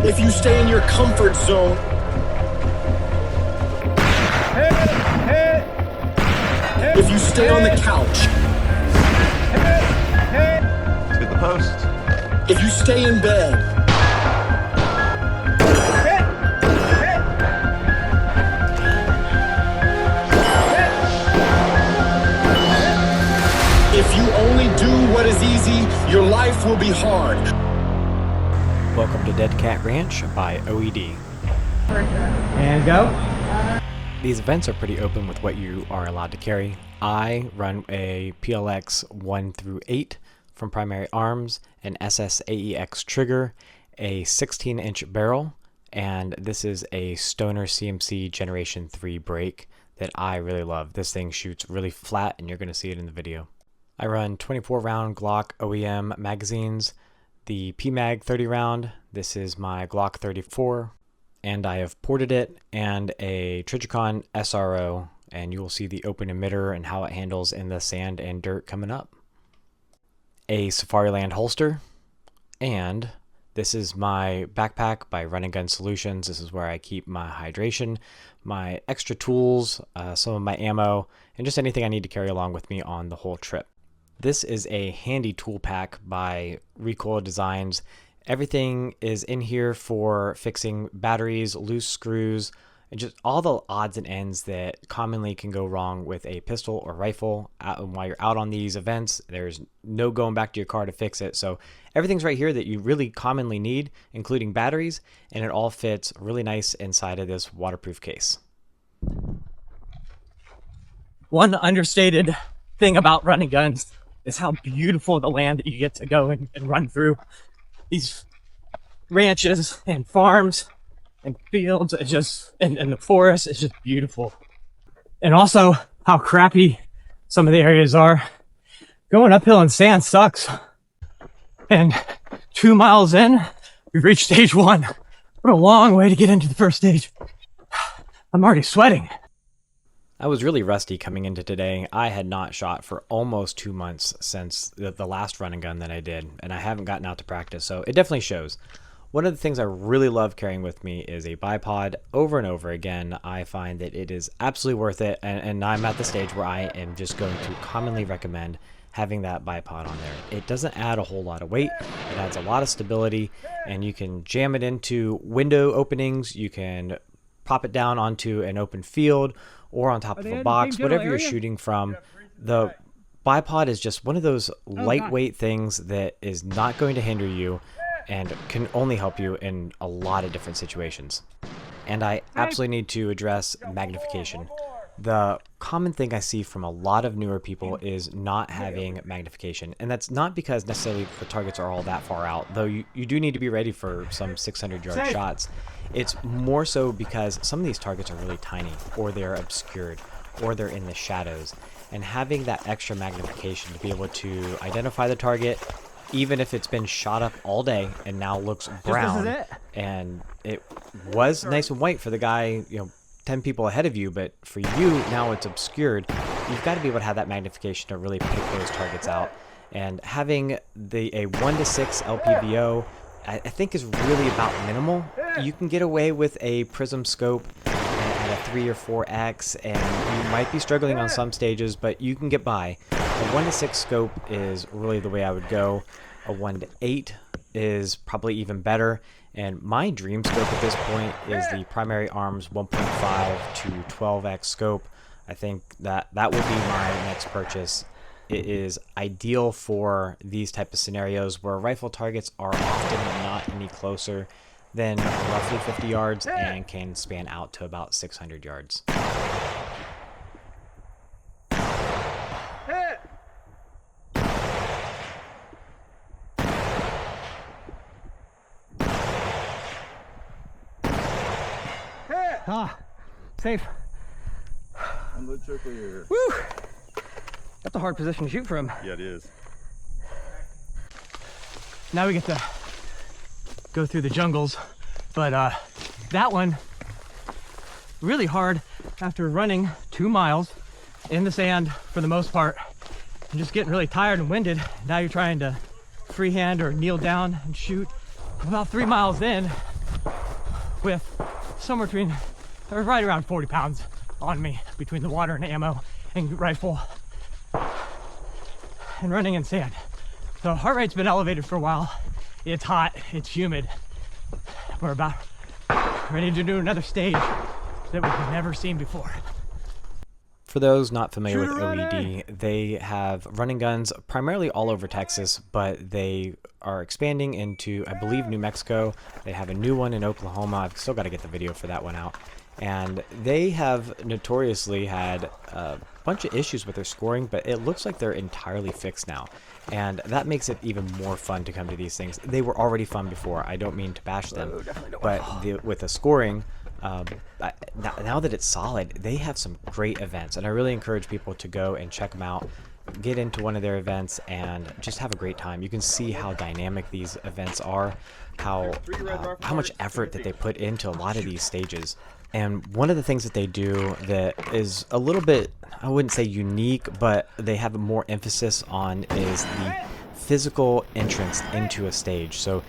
If you stay in your comfort zone, if you stay on the couch, hit the post. if you stay in bed, if you only do what is easy, your life will be hard. Welcome to Deadcat Ranch by OED. And go. These events are pretty open with what you are allowed to carry. I run a PLx 1 through 8 from Primary Arms, an SSAEX trigger, a 16-inch barrel, and this is a Stoner CMC Generation 3 brake that I really love. This thing shoots really flat, and you're going to see it in the video. I run 24-round Glock OEM magazines, the PMag 30 round. This is my Glock 34, and I have ported it, and a Trijicon SRO, and you will see the open emitter and how it handles in the sand and dirt coming up. A Safariland holster, and this is my backpack by Run and Gun Solutions. This is where I keep my hydration, my extra tools, some of my ammo, and just anything I need to carry along with me on the whole trip. This is a handy tool pack by Recoil Designs. Everything is in here for fixing batteries, loose screws, and just all the odds and ends that commonly can go wrong with a pistol or rifle. While you're out on these events, there's no going back to your car to fix it. So everything's right here that you really commonly need, including batteries, and it all fits really nice inside of this waterproof case. One understated thing about running guns is how beautiful the land that you get to go and run through. These ranches and farms and fields, it's just, and the forest is just beautiful. And also how crappy some of the areas are. Going uphill in sand sucks. And 2 miles in, we've reached stage 1. What a long way to get into the first stage. I'm already sweating. I was really rusty coming into today. I had not shot for almost 2 months since the last run and gun that I did, and I haven't gotten out to practice, so it definitely shows. One of the things I really love carrying with me is a bipod. Over and over again, I find that it is absolutely worth it, and I'm at the stage where I am just going to commonly recommend having that bipod on there. It doesn't add a whole lot of weight, it adds a lot of stability, and you can jam it into window openings, you can pop it down onto an open field, or on top of a box, whatever you're shooting from. The bipod is just one of those lightweight things that is not going to hinder you and can only help you in a lot of different situations. And I absolutely need to address magnification. The common thing I see from a lot of newer people is not having magnification. And that's not because necessarily the targets are all that far out, though you do need to be ready for some 600-yard shots. It's more so because some of these targets are really tiny, or they're obscured, or they're in the shadows. And having that extra magnification to be able to identify the target, even if it's been shot up all day and now looks brown, and it was nice and white for the guy, 10 people ahead of you, but for you, now it's obscured. You've got to be able to have that magnification to really pick those targets out. And having a 1 to 6 LPVO, I think is really about minimal. You can get away with a prism scope at a 3 or 4x, and you might be struggling on some stages, but you can get by. A 1 to 6 scope is really the way I would go. A 1 to 8 is probably even better. And my dream scope at this point is the Primary Arms 1.5 to 12x scope. I think that would be my next purchase. It is ideal for these type of scenarios where rifle targets are often not any closer than roughly 50 yards and can span out to about 600 yards. Safe. I'm the trickle here. Woo! That's a hard position to shoot from. Yeah, it is. Now we get to go through the jungles, but that one really hard after running 2 miles in the sand for the most part and just getting really tired and winded. Now you're trying to freehand or kneel down and shoot. About 3 miles in, with somewhere between, or right around 40 pounds on me between the water and ammo and rifle and running in sand. So heart rate's been elevated for a while. It's hot, it's humid. We're about ready to do another stage that we've never seen before. For those not familiar with OED, they have running guns primarily all over Texas, but they are expanding into, I believe, New Mexico. They have a new one in Oklahoma. I've still got to get the video for that one out. And they have notoriously had a bunch of issues with their scoring, but it looks like they're entirely fixed now. And that makes it even more fun to come to these things. They were already fun before. I don't mean to bash them, but with the scoring, now that it's solid, they have some great events, and I really encourage people to go and check them out, get into one of their events, and just have a great time. You can see how dynamic these events are, how much effort that they put into a lot of these stages. And one of the things that they do that is a little bit, I wouldn't say unique, but they have more emphasis on is the physical entrance into a stage. So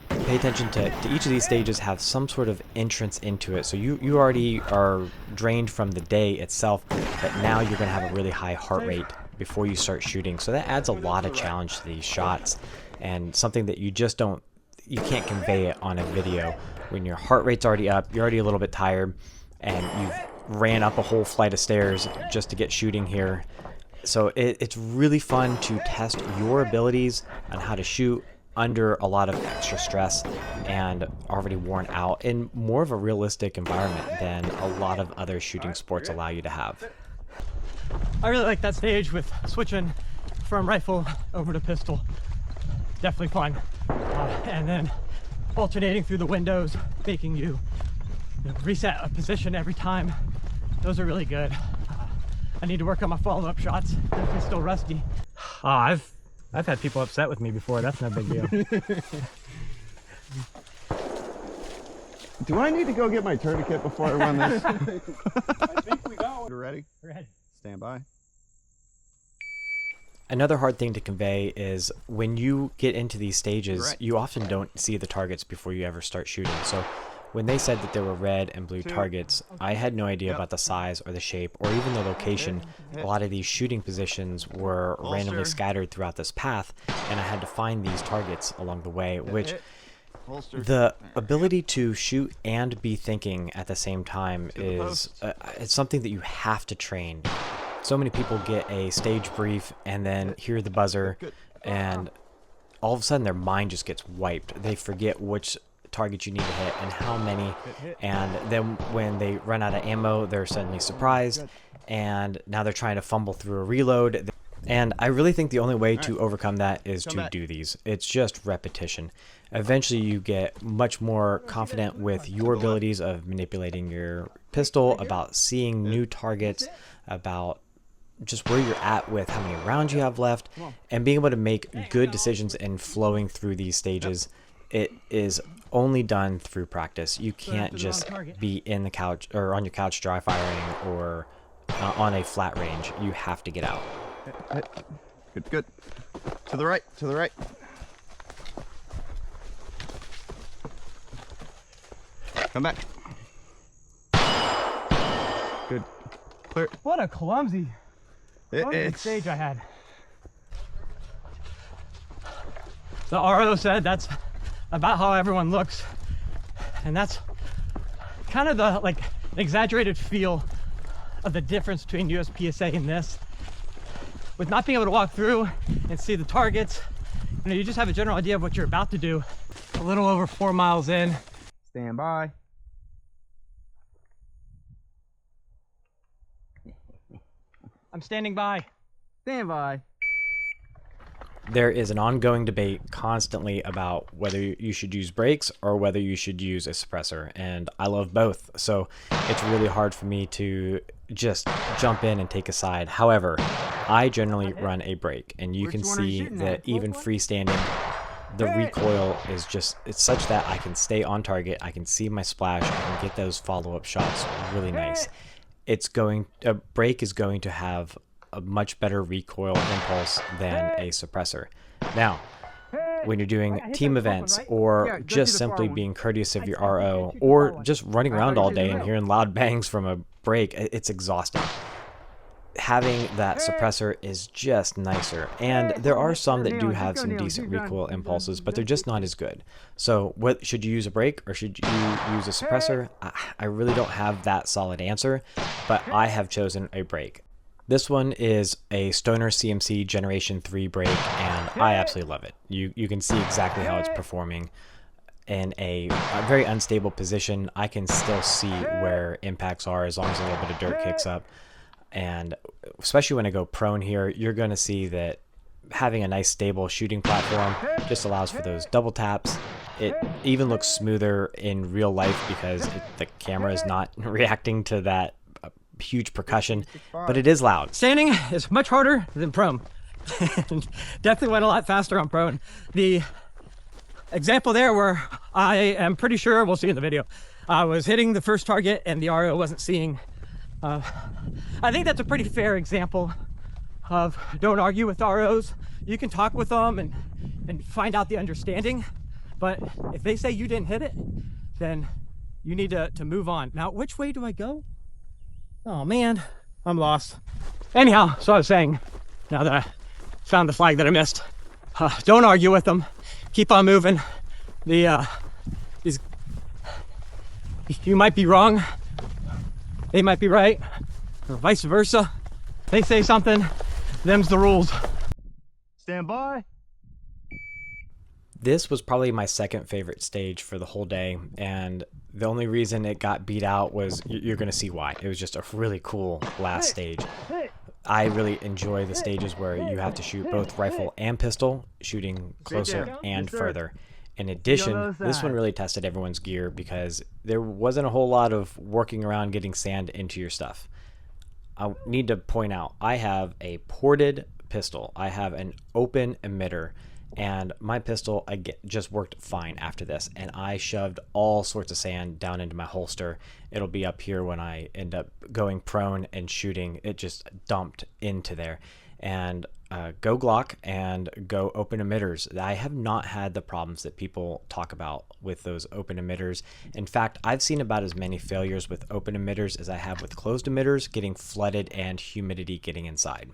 pay attention to each of these stages have some sort of entrance into it. So you already are drained from the day itself, but now you're going to have a really high heart rate before you start shooting. So that adds a lot of challenge to these shots, and something that you can't convey it on a video. When your heart rate's already up, you're already a little bit tired, and you've ran up a whole flight of stairs just to get shooting here. So it's really fun to test your abilities on how to shoot under a lot of extra stress and already worn out in more of a realistic environment than a lot of other shooting sports allow you to have. I really like that stage with switching from rifle over to pistol. Definitely fun. And then alternating through the windows, making you reset a position every time. Those are really good. I need to work on my follow-up shots. Definitely still rusty. I've had people upset with me before. That's no big deal. Do I need to go get my tourniquet before I run this? I think we got one. You ready? Ready. Stand by. Another hard thing to convey is when you get into these stages, you often don't see the targets before you ever start shooting. So when they said that there were red and blue targets, I had no idea about the size or the shape or even the location. A lot of these shooting positions were randomly scattered throughout this path, and I had to find these targets along the way, which the ability to shoot and be thinking at the same time is it's something that you have to train. So many people get a stage brief and then hear the buzzer, and all of a sudden their mind just gets wiped. They forget which target you need to hit and how many, and then when they run out of ammo, they're suddenly surprised, and now they're trying to fumble through a reload. And I really think the only way to overcome that is to do these. It's just repetition. Eventually you get much more confident with your abilities of manipulating your pistol, about seeing new targets, about just where you're at with how many rounds you have left, and being able to make good decisions and flowing through these stages. It is only done through practice. You can't just be in the couch or on your couch dry firing or on a flat range. You have to get out. Good, good. To the right, to the right. Come back. Good. Clear. What a clumsy It's stage I had. The Aero said that's about how everyone looks, and that's kind of the exaggerated feel of the difference between USPSA and this. With not being able to walk through and see the targets, you just have a general idea of what you're about to do. A little over 4 miles in. Stand by. I'm standing by. Stand by. There is an ongoing debate constantly about whether you should use brakes or whether you should use a suppressor, and I love both, so it's really hard for me to just jump in and take a side. However, I generally run a brake, and you can see that even freestanding, the recoil is just, it's such that I can stay on target, I can see my splash, I can get those follow-up shots really nice. A brake is going to have a much better recoil impulse than a suppressor. Now, when you're doing team events, or just simply being courteous of your RO, or just running around all day and hearing loud bangs from a break, it's exhausting. Having that suppressor is just nicer, and there are some that do have some decent recoil impulses, but they're just not as good. So what should you use, a brake or should you use a suppressor? I really don't have that solid answer, but I have chosen a brake. This one is a Stoner CMC Generation 3 brake, and I absolutely love it. You can see exactly how it's performing in a very unstable position. I can still see where impacts are as long as a little bit of dirt kicks up. And especially when I go prone here, you're going to see that having a nice stable shooting platform just allows for those double taps. It even looks smoother in real life because the camera is not reacting to that huge percussion, but it is loud. Standing is much harder than prone. Definitely went a lot faster on prone. The example there where I am pretty sure, we'll see in the video, I was hitting the first target and the RO wasn't seeing. I think that's a pretty fair example of don't argue with ROs. You can talk with them and find out the understanding, but if they say you didn't hit it, then you need to move on. Now, which way do I go? Oh man, I'm lost. Anyhow, so I was saying, now that I found the flag that I missed, don't argue with them. Keep on moving. You might be wrong. They might be right, or vice versa. They say something, them's the rules. Stand by. This was probably my second favorite stage for the whole day, and the only reason it got beat out was, you're going to see why. It was just a really cool last stage. I really enjoy the stages where you have to shoot both rifle and pistol, shooting closer and further. In addition, this one really tested everyone's gear because there wasn't a whole lot of working around getting sand into your stuff. I need to point out, I have a ported pistol. I have an open emitter, and my pistol just worked fine after this, and I shoved all sorts of sand down into my holster. It'll be up here when I end up going prone and shooting. It just dumped into there. And go Glock and go open emitters. I have not had the problems that people talk about with those open emitters. In fact, I've seen about as many failures with open emitters as I have with closed emitters getting flooded and humidity getting inside.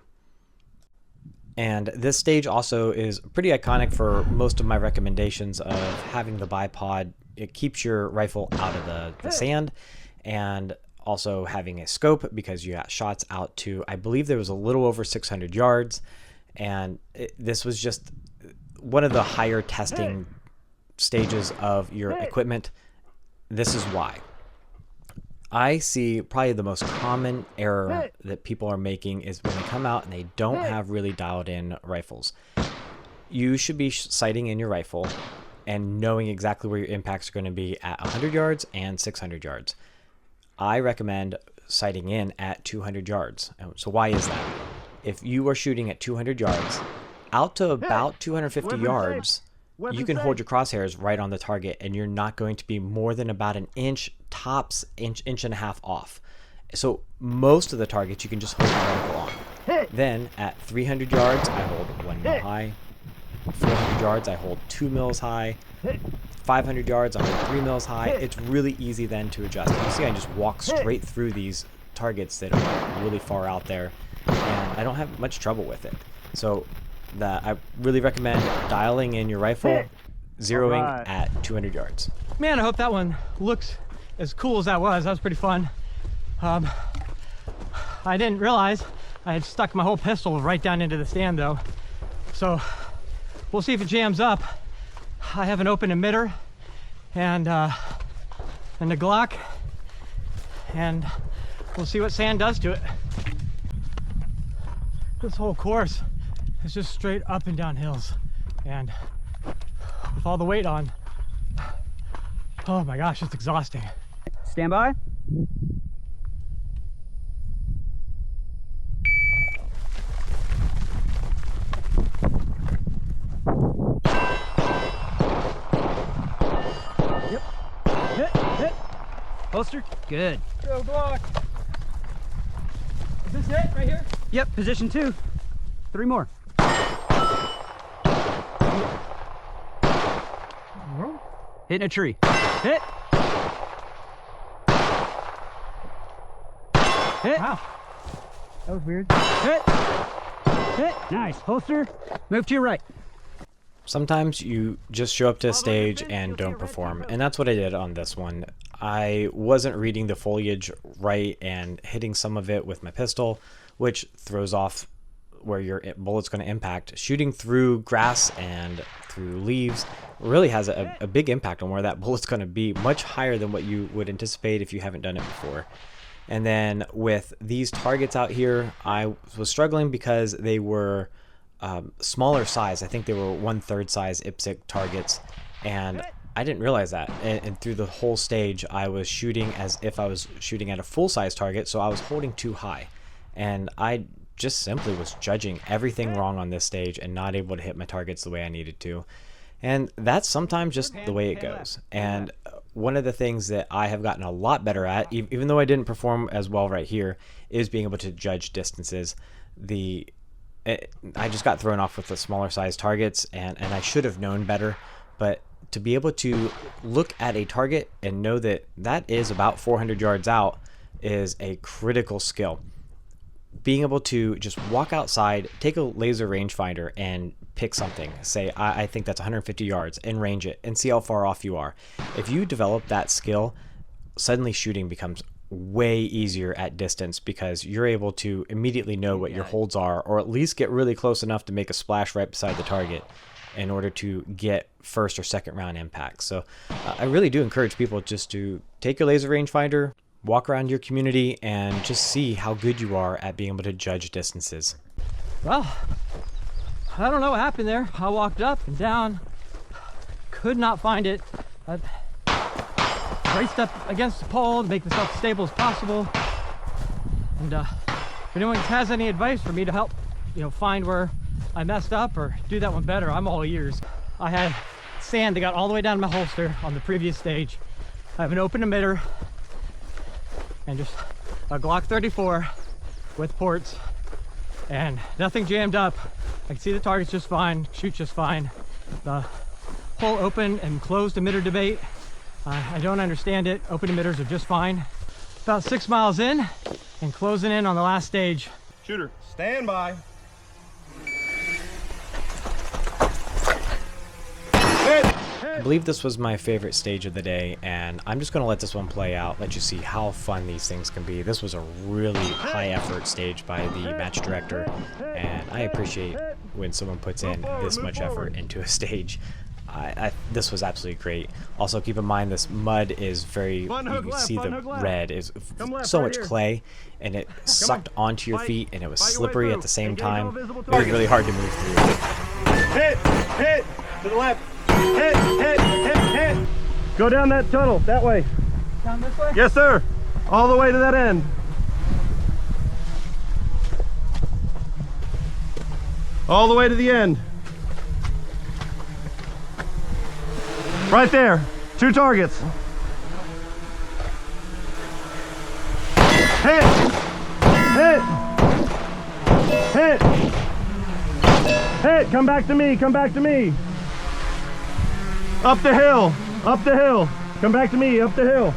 And this stage also is pretty iconic for most of my recommendations of having the bipod. It keeps your rifle out of the sand, and also having a scope because you got shots out to, I believe there was a little over 600 yards. And this was just one of the higher testing stages of your equipment. This is why. I see probably the most common error that people are making is when they come out and they don't have really dialed in rifles. You should be sighting in your rifle and knowing exactly where your impacts are going to be at 100 yards and 600 yards. I recommend sighting in at 200 yards. So why is that? If you are shooting at 200 yards, out to about 250 yards, you can hold your crosshairs right on the target, and you're not going to be more than about an inch, tops inch and a half off. So most of the targets you can just hold the reticle on. Then at 300 yards, I hold 1 mil high. 400 yards, I hold 2 mils high. 500 yards, I hold 3 mils high. It's really easy then to adjust. You see, I just walk straight through these targets that are really far out there, and I don't have much trouble with it. So I really recommend dialing in your rifle, zeroing at 200 yards. Man, I hope that one looks as cool as that was. That was pretty fun. I didn't realize I had stuck my whole pistol right down into the stand though. So we'll see if it jams up. I have an open emitter and a Glock, and we'll see what sand does to it. This whole course is just straight up and down hills, and with all the weight on, oh my gosh, it's exhausting. Stand by. Yep. Hit. Holster. Good. Go Glock. Is this it right here? Yep, position 2. 3 more. Hitting a tree. Hit. Hit. Wow. That was weird. Hit. Hit. Nice. Holster. Move to your right. Sometimes you just show up to a stage and don't perform, and that's what I did on this one. I wasn't reading the foliage right and hitting some of it with my pistol, which throws off where your bullet's going to impact. Shooting through grass and through leaves really has a big impact on where that bullet's going to be, much higher than what you would anticipate if you haven't done it before. And then with these targets out here, I was struggling because they were smaller size. I think they were 1/3 size IPSC targets, and I didn't realize that. And through the whole stage, I was shooting as if I was shooting at a full-size target, so I was holding too high. And I just simply was judging everything wrong on this stage and not able to hit my targets the way I needed to. And that's sometimes just the way it goes. And one of the things that I have gotten a lot better at, even though I didn't perform as well right here, is being able to judge distances. I just got thrown off with the smaller size targets, and I should have known better. But to be able to look at a target and know that that is about 400 yards out is a critical skill. Being able to just walk outside, take a laser rangefinder and pick something, say I think that's 150 yards, and range it and see how far off you are. If you develop that skill, suddenly shooting becomes way easier at distance because you're able to immediately know what your holds are, or at least get really close enough to make a splash right beside the target in order to get first or second round impact. So I really do encourage people just to take your laser rangefinder, walk around your community, and just see how good you are at being able to judge distances. Well, I don't know what happened there. I walked up and down, could not find it. I raced up against the pole to make myself as stable as possible. And if anyone has any advice for me to help, find where I messed up or do that one better, I'm all ears. I had sand that got all the way down to my holster on the previous stage. I have an open emitter and just a Glock 34 with ports, and nothing jammed up. I can see the targets just fine, shoot just fine. The whole open and closed emitter debate, I don't understand it. Open emitters are just fine. About 6 miles in and closing in on the last stage. Shooter, stand by. I believe this was my favorite stage of the day, and I'm just going to let this one play out, let you see how fun these things can be. This was a really high effort stage by the match director, and I appreciate when someone puts in this much effort into a stage. This was absolutely great. Also, keep in mind this mud is very, you can see the red is so much clay, and it sucked onto your feet, and it was slippery at the same time. It was really hard to move through. Hit to the left. Hit. Go down that tunnel, that way. Down this way? Yes, sir. All the way to that end. All the way to the end. Right there. 2 targets. Hit. Come back to me. Up the hill. Come back to me, up the hill.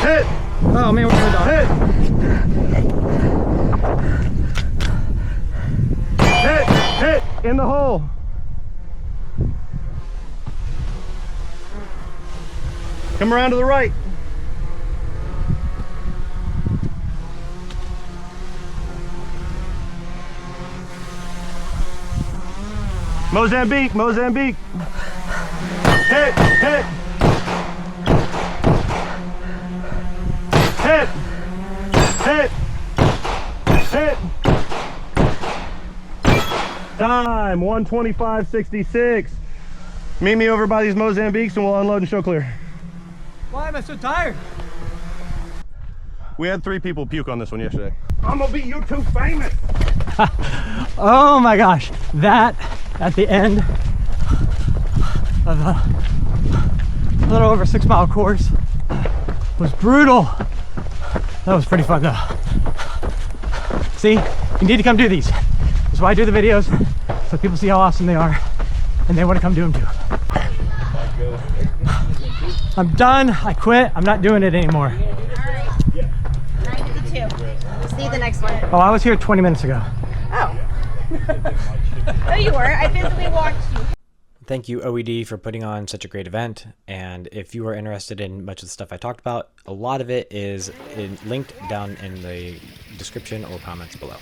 Hit! Oh man, we're going down. Hit! In the hole. Come around to the right. Mozambique. Hit! Time 1:25.66. Meet me over by these Mozambiques and we'll unload and show clear. Why am I so tired? We had 3 people puke on this one yesterday. I'm gonna be YouTube famous. Oh my gosh, that at the end of a little over 6 mile course was brutal. That was pretty fun though. See, you need to come do these. That's why I do the videos, so people see how awesome they are and they want to come do them too. I'm done, I quit, I'm not doing it anymore. All right. 9:52. See the next one. Oh, I was here 20 minutes ago. Oh. No, you were. I physically watched you. Thank you, OED, for putting on such a great event. And if you are interested in much of the stuff I talked about, a lot of it is linked down in the description or comments below.